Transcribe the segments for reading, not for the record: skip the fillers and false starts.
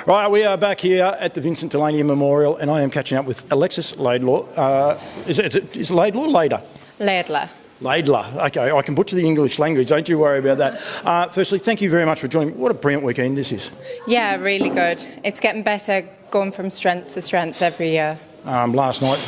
Right, we are back here at the Vincent Delaney Memorial, and I am catching up with Alexis Laidler. Is Laidler or Laidler? Laidler. Laidler. Okay, I can butcher the English language, don't you worry about that. Firstly, thank you very much for joining. What a brilliant weekend this is. Yeah, really good. It's getting better, going from strength to strength every year. Last night,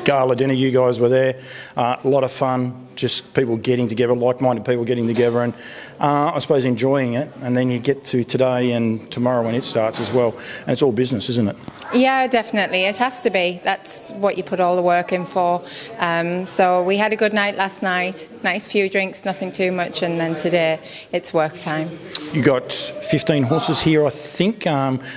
gala dinner, you guys were there. A lot of fun, just people getting together, like-minded people getting together, and I suppose enjoying it. And then you get to today and tomorrow when it starts as well. And it's all business, isn't it? Yeah, definitely. It has to be. That's what you put all the work in for. So we had a good night last night. Nice few drinks, nothing too much. And then today, it's work time. You got 15 horses here, I think.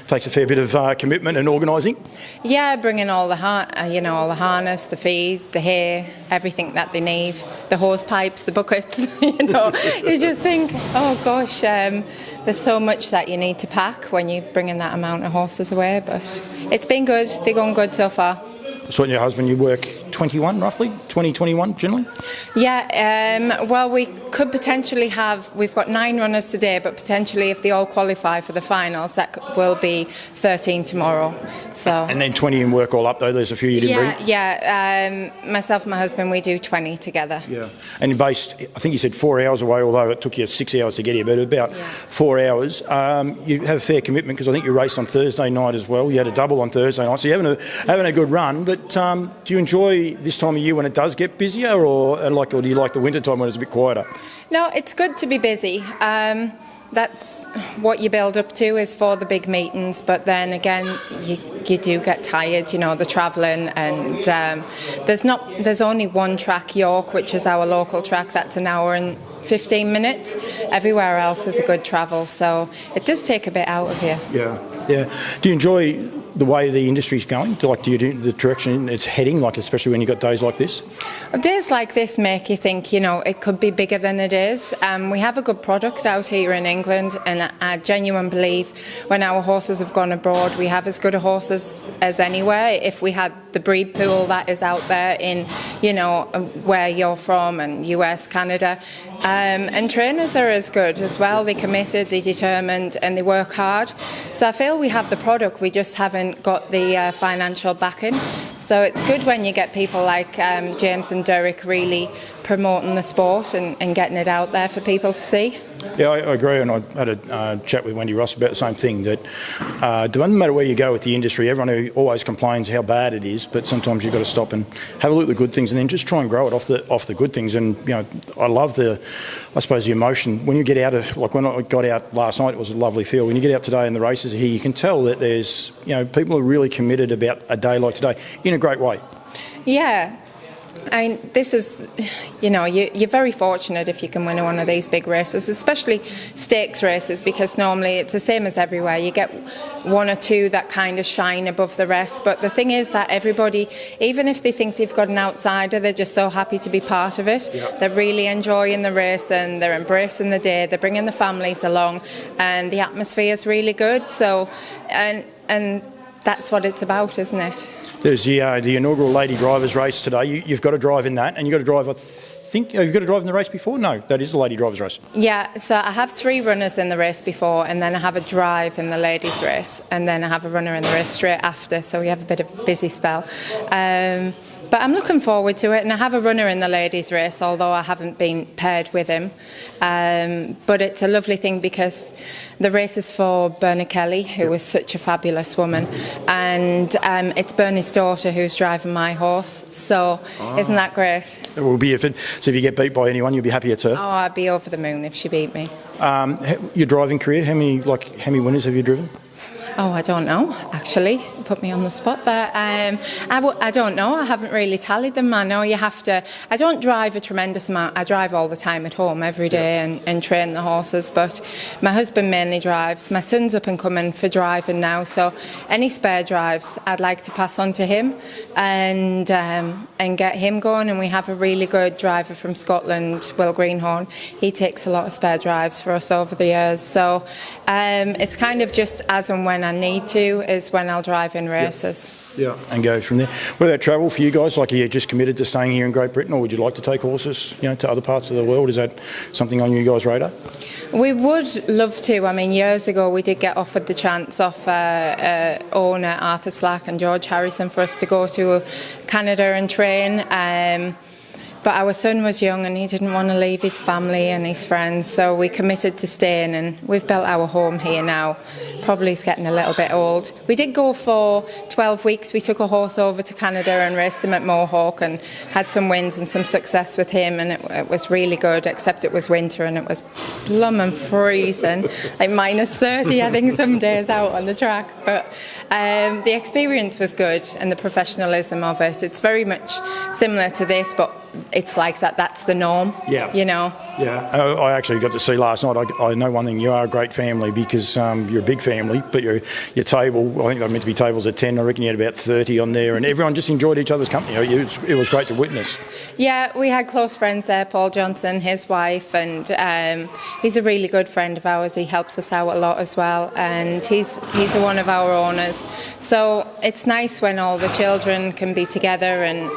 Takes a fair bit of commitment and organising. Yeah, bringing all the all the harness, the feed, the hay, everything that they need, the hose pipes, the buckets. You just think, oh gosh, there's so much that you need to pack when you're bringing that amount of horses away. But it's been good. They're going good so far. So, your husband, you work 21 roughly, 20-21 generally? Yeah, well, we could potentially we've got 9 runners today, but potentially if they all qualify for the finals, that will be 13 tomorrow. So. And then 20 in work all up though, there's a few you didn't bring? Yeah, myself and my husband, we do 20 together. Yeah, and you're based, I think you said 4 hours away, although it took you 6 hours to get here, but about 4 hours. You have a fair commitment because I think you raced on Thursday night as well. You had a double on Thursday night, so you're having a good run. But do you enjoy this time of year when it does get busier, or do you like the winter time when it's a bit quieter? No, it's good to be busy. That's what you build up to, is for the big meetings, but then again you do get tired, the travelling, and there's only one track, York, which is our local track. That's an hour and 15 minutes. Everywhere else is a good travel, so it does take a bit out of you. Yeah. Do you enjoy the way the industry's going? Do you do the direction it's heading, especially when you've got days like this? Days like this make you think, it could be bigger than it is. We have a good product out here in England, and I genuinely believe when our horses have gone abroad, we have as good a horses as anywhere. If we had the breed pool that is out there in, where you're from, and US, Canada, and trainers are as good as well. They're committed, they're determined, and they work hard. So I feel we have the product, we just haven't got the financial backing. So it's good when you get people like James and Derek really promoting the sport and getting it out there for people to see. Yeah, I agree, and I had a chat with Wendy Ross about the same thing, that it doesn't matter where you go with the industry, everyone always complains how bad it is, but sometimes you've got to stop and have a look at the good things and then just try and grow it off the good things. And I love the emotion when you get out of, when I got out last night, it was a lovely feel. When you get out today and the races are here, you can tell that there's people are really committed about a day like today in a great way. Yeah. This is, you're very fortunate if you can win one of these big races, especially stakes races, because normally it's the same as everywhere. You get 1 or 2 that kind of shine above the rest. But the thing is that everybody, even if they think they've got an outsider, they're just so happy to be part of it. Yeah. They're really enjoying the race and they're embracing the day. They're bringing the families along, and the atmosphere is really good. So, and that's what it's about, isn't it? There's the inaugural Lady Drivers race today. You've got to drive in that, and you've got to drive, I think, you've got to drive in the race before? No, that is the Lady Drivers race. Yeah, so I have 3 runners in the race before, and then I have a drive in the ladies race, and then I have a runner in the race straight after, so we have a bit of a busy spell. But I'm looking forward to it, and I have a runner in the ladies race, although I haven't been paired with him. But it's a lovely thing because the race is for Bernie Kelly, who is such a fabulous woman, and it's Bernie's daughter who's driving my horse. So isn't that great? It will be so if you get beat by anyone, you'll be happy it's her. Oh, I'd be over the moon if she beat me. Your driving career, how many winners have you driven? Oh, I don't know, actually. You put me on the spot there. I don't know. I haven't really tallied them. I know you have to. I don't drive a tremendous amount. I drive all the time at home every day and train the horses, but my husband mainly drives. My son's up and coming for driving now, so any spare drives I'd like to pass on to him and get him going. And we have a really good driver from Scotland, Will Greenhorn. He takes a lot of spare drives for us over the years. So it's kind of just as and when when I need to is when I'll drive in races. Yeah, and go from there. What about travel for you guys? Like, are you just committed to staying here in Great Britain, or would you like to take horses, to other parts of the world? Is that something on you guys' radar? We would love to. I mean, years ago we did get offered the chance off owner Arthur Slack and George Harrison for us to go to Canada and train. But our son was young and he didn't want to leave his family and his friends, so we committed to staying, and we've built our home here now. Probably he's getting a little bit old. We did go for 12 weeks. We took a horse over to Canada and raced him at Mohawk and had some wins and some success with him, and it was really good, except it was winter and it was blooming freezing, like minus 30 I think some days out on the track. But the experience was good and the professionalism of it. It's very much similar to this, but it's like that's the norm. Yeah. Yeah. I actually got to see last night. I know one thing, you are a great family because you're a big family, but your table, I think they're meant to be tables of 10, I reckon you had about 30 on there, and everyone just enjoyed each other's company. It was great to witness. Yeah, we had close friends there, Paul Johnson, his wife, and he's a really good friend of ours. He helps us out a lot as well, and he's one of our owners. So it's nice when all the children can be together and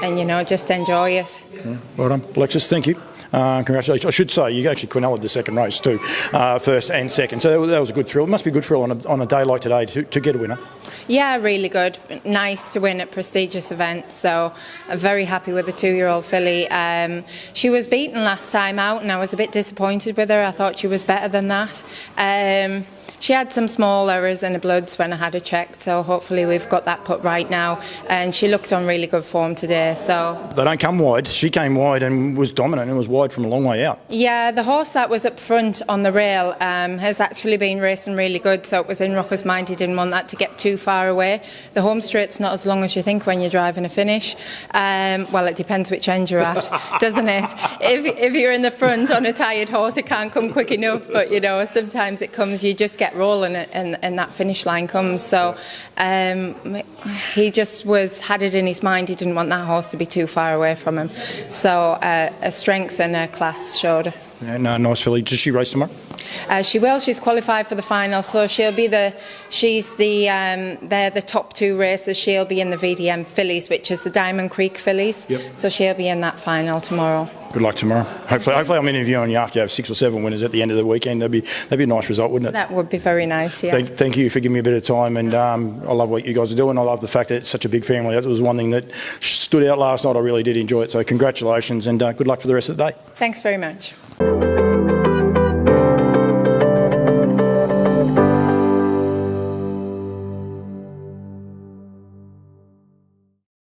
just enjoy it. Yeah, well done. Alexis, thank you. Congratulations. I should say, you actually quineled the second race too, first and second. So that was a good thrill. It must be a good thrill on a day like today to get a winner. Yeah, really good. Nice to win at prestigious events. So I'm very happy with the 2-year-old filly. She was beaten last time out and I was a bit disappointed with her. I thought she was better than that. She had some small errors in the bloods when I had her checked, so hopefully we've got that put right now. And she looked on really good form today. So they don't come wide. She came wide and was dominant and was wide from a long way out. Yeah, the horse that was up front on the rail has actually been racing really good, so it was in Rocker's mind he didn't want that to get too far away. The home straight's not as long as you think when you're driving a finish. Well, it depends which end you're at, doesn't it? If you're in the front on a tired horse, it can't come quick enough, but sometimes it comes, you just get rolling and that finish line comes. So he just had it in his mind he didn't want that horse to be too far away from him. So a strength and a class showed her. Yeah, no, nice filly. Does she race tomorrow? She will. She's qualified for the final, so they're the top 2 races. She'll be in the VDM fillies, which is the Diamond Creek fillies. Yep. So she'll be in that final tomorrow. Good luck tomorrow. Hopefully I'm interviewing you after you have 6 or 7 winners at the end of the weekend. That'd be a nice result, wouldn't it? That would be very nice, yeah. Thank you for giving me a bit of time, and I love what you guys are doing. I love the fact that it's such a big family. That was one thing that stood out last night. I really did enjoy it. So congratulations and good luck for the rest of the day. Thanks very much.